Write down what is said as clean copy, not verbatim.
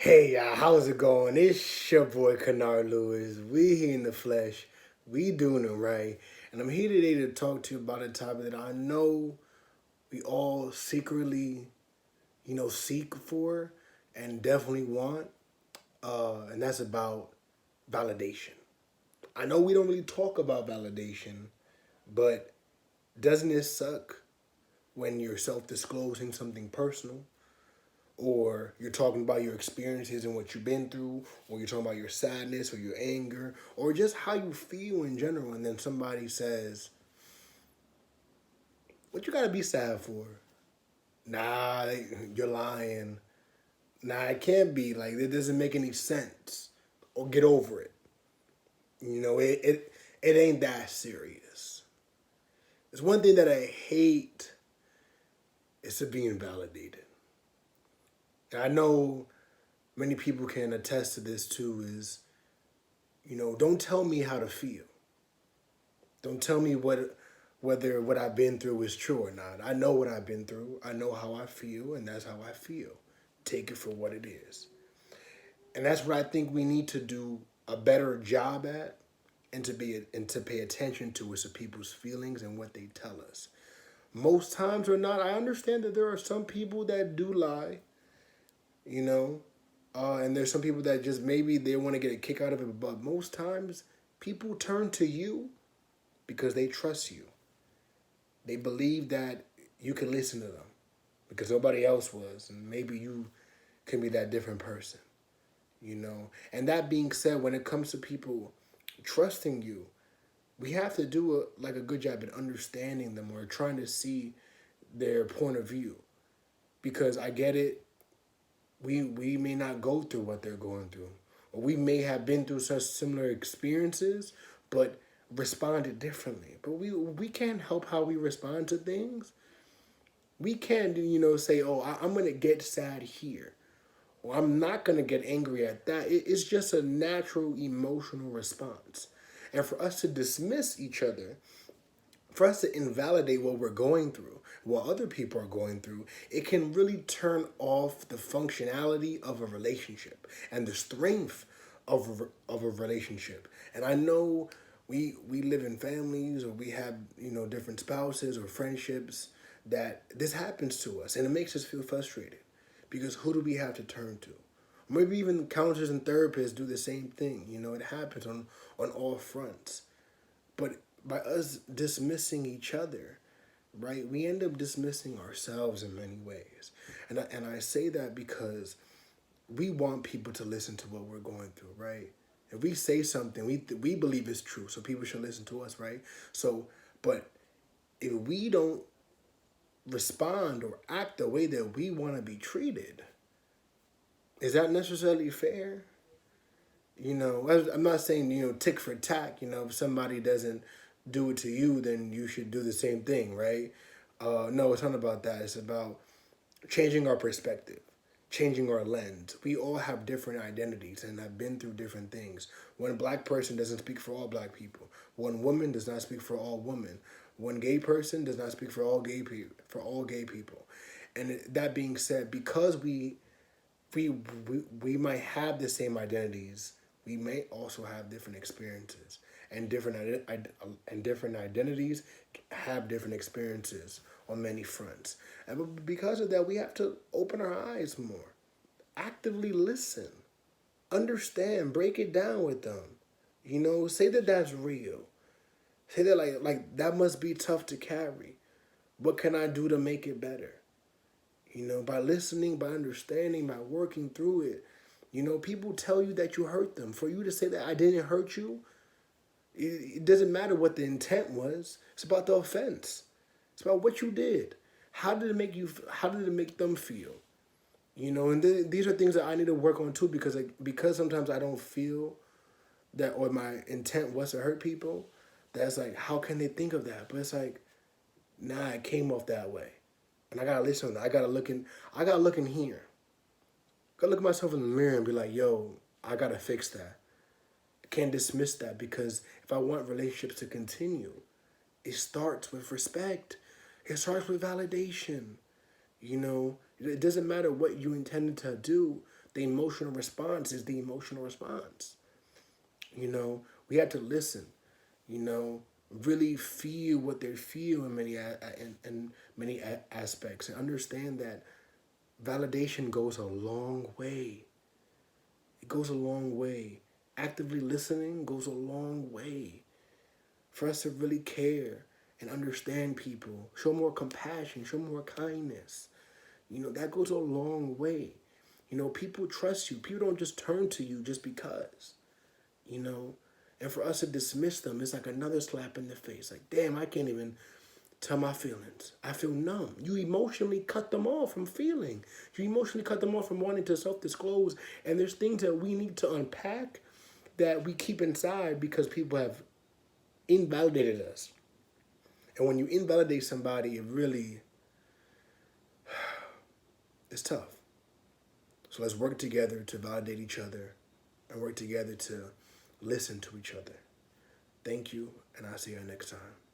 Hey y'all, how's it going? It's your boy Kennard Lewis. We here in the flesh. We doing it right. And I'm here today to talk to you about a topic that I know we all secretly, seek for and definitely want. And that's about validation. I know we don't really talk about validation, but doesn't it suck when you're self-disclosing something personal? Or you're talking about your experiences and what you've been through, or you're talking about your sadness or your anger, or just how you feel in general, and then somebody says, "What you gotta be sad for?" Nah, you're lying. Nah, it can't be. Like, it doesn't make any sense. Or get over it. It ain't that serious. It's one thing that I hate is to be invalidated. And I know many people can attest to this too. Don't tell me how to feel. Don't tell me whether what I've been through is true or not. I know what I've been through. I know how I feel, and that's how I feel. Take it for what it is. And that's what I think we need to do a better job at, and to pay attention to is the people's feelings and what they tell us. Most times or not, I understand that there are some people that do lie, you know, and there's some people that just maybe they want to get a kick out of it. But most times, people turn to you because they trust you. They believe that you can listen to them because nobody else was, and maybe you can be that different person. And that being said, when it comes to people trusting you, we have to do a good job at understanding them or trying to see their point of view. Because I get it, we may not go through what they're going through, or we may have been through such similar experiences, but responded differently. But we can't help how we respond to things. We can't say, oh, I'm gonna get sad here, or I'm not gonna get angry at that. It's just a natural emotional response. And for us to dismiss each other, for us to invalidate what we're going through, what other people are going through, it can really turn off the functionality of a relationship and the strength of a relationship. And I know we live in families, or we have different spouses or friendships that this happens to us, and it makes us feel frustrated because who do we have to turn to? Maybe even counselors and therapists do the same thing. It happens on all fronts. But by us dismissing each other, right, we end up dismissing ourselves in many ways. And I say that because we want people to listen to what we're going through, right? If we say something, we believe it's true, so people should listen to us, right? So, but if we don't respond or act the way that we want to be treated, is that necessarily fair? I'm not saying, tick for tack. If somebody doesn't do it to you, then you should do the same thing, right? No, it's not about that. It's about changing our perspective, changing our lens. We all have different identities and have been through different things. One black person doesn't speak for all black people. One woman does not speak for all women. One gay person does not speak for all gay people. And that being said, because we might have the same identities, we may also have different experiences, and different identities have different experiences on many fronts. And because of that, we have to open our eyes more, actively listen, understand, break it down with them. Say that that's real. Say that like that must be tough to carry. What can I do to make it better? By listening, by understanding, by working through it. People tell you that you hurt them. For you to say that I didn't hurt you, it doesn't matter what the intent was. It's about the offense. It's about what you did. How did it make you? How did it make them feel? And these are things that I need to work on too, because sometimes I don't feel that, or my intent was to hurt people. That's like, how can they think of that? But it's like, nah, it came off that way. And I gotta listen to that. I gotta look in here. I gotta look at myself in the mirror and be like, yo, I gotta fix that. I can't dismiss that, because if I want relationships to continue, it starts with respect. It starts with validation. It doesn't matter what you intended to do. The emotional response is the emotional response. We have to listen, really feel what they feel in many aspects, and understand that validation goes a long way. It goes a long way. Actively listening goes a long way for us to really care and understand people, show more compassion, show more kindness. That goes a long way. People trust you. People don't just turn to you just because, you know. And for us to dismiss them, it's like another slap in the face. Like, damn, I can't even tell my feelings. I feel numb. You emotionally cut them off from feeling. You emotionally cut them off from wanting to self-disclose. And there's things that we need to unpack that we keep inside because people have invalidated us. And when you invalidate somebody, it's tough. So let's work together to validate each other and work together to listen to each other. Thank you, and I'll see you next time.